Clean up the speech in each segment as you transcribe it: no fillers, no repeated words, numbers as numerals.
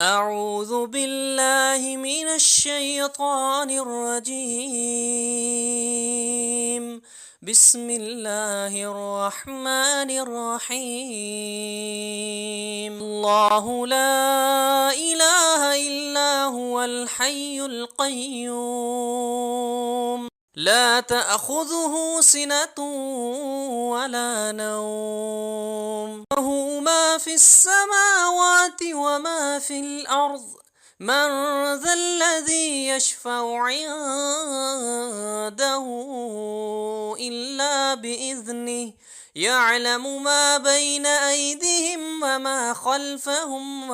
أعوذ بالله من الشيطان الرجيم. بسم الله الرحمن الرحيم. الله لا إله إلا هو الحي القيوم، لا تأخذه سنة ولا نوم، له ما في السماوات وما في الأرض. من ذا الذي يشفع عنده إلا بإذنه، يعلم ما بين أيديهم وما خلفهم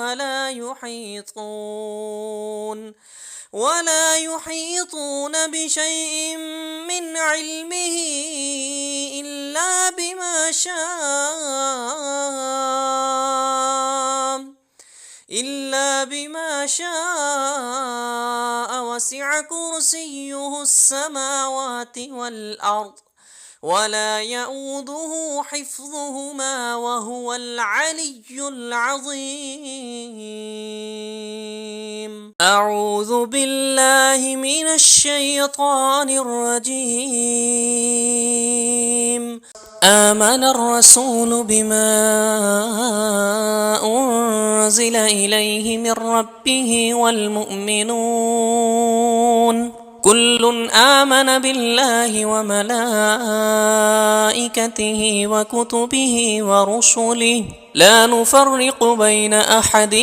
ولا يحيطون بشيء من علمه إلا بما شاء وسع كرسيه السماوات والأرض ولا يؤوده حفظهما وهو العلي العظيم. أعوذ بالله من الشيطان الرجيم. آمن الرسول بما أنزل إليه من ربه والمؤمنون كل آمن بالله وملائكته وكتبه ورسله لا نفرق بين أحد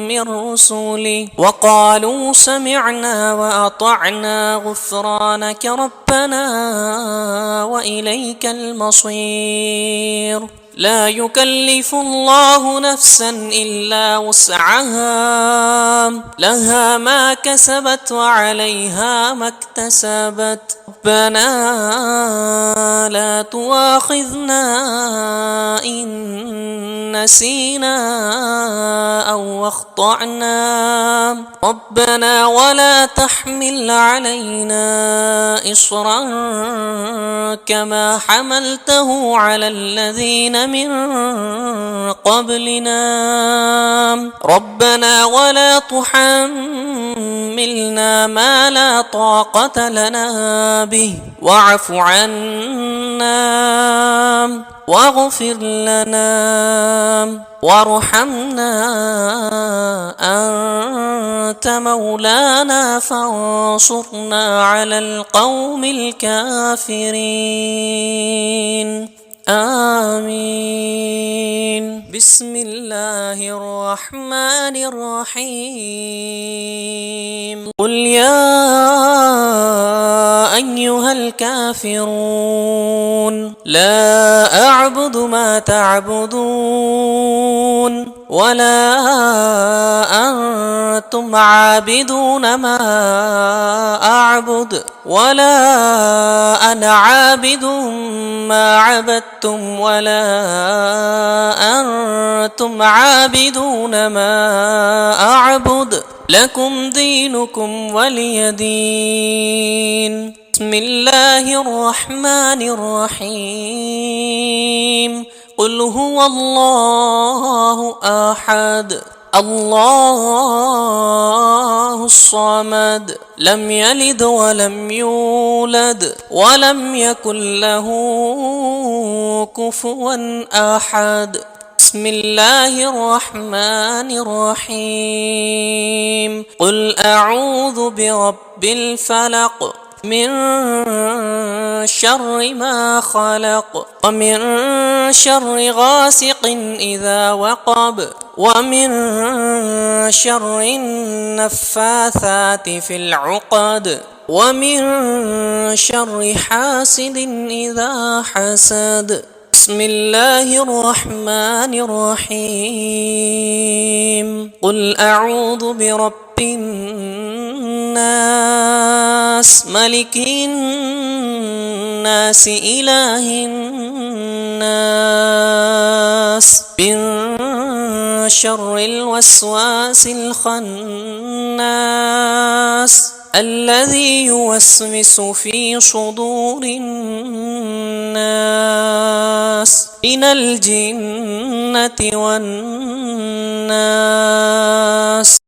من رسله وقالوا سمعنا وأطعنا غفرانك ربنا وإليك المصير. لا يكلف الله نفسا إلا وسعها، لها ما كسبت وعليها ما اكتسبت. ربنا لا تؤاخذنا إن نسينا أو أخطأنا، ربنا ولا تحمل علينا إصرا كما حملته على الذين من قبلنا، ربنا ولا تحملنا ما لا طاقة لنا به واعف عنا واغفر لنا وارحمنا أنت مولانا فانصرنا على القوم الكافرين. آمين. بسم الله الرحمن الرحيم. قل يا أيها الكافرون لا أعبد ما تعبدون ولا أنتم عابدون ما أعبد ولا أنا عابد ما عبدتم ولا أنتم عابدون ما أعبد لكم دينكم ولي دين. بسم الله الرحمن الرحيم. قل هو الله أحد الله الصمد لم يلد ولم يولد ولم يكن له كفوا أحد. بسم الله الرحمن الرحيم. قل أعوذ برب الفلق من شر ما خلق ومن شر غاسق إذا وقب ومن شر النفاثات في العقد ومن شر حاسد إذا حسد. بسم الله الرحمن الرحيم. قل أعوذ برب الناس ملك الناس إله الناس من شر الوسواس الخناس الذي يوسوس في صدور الناس من الجنة والناس.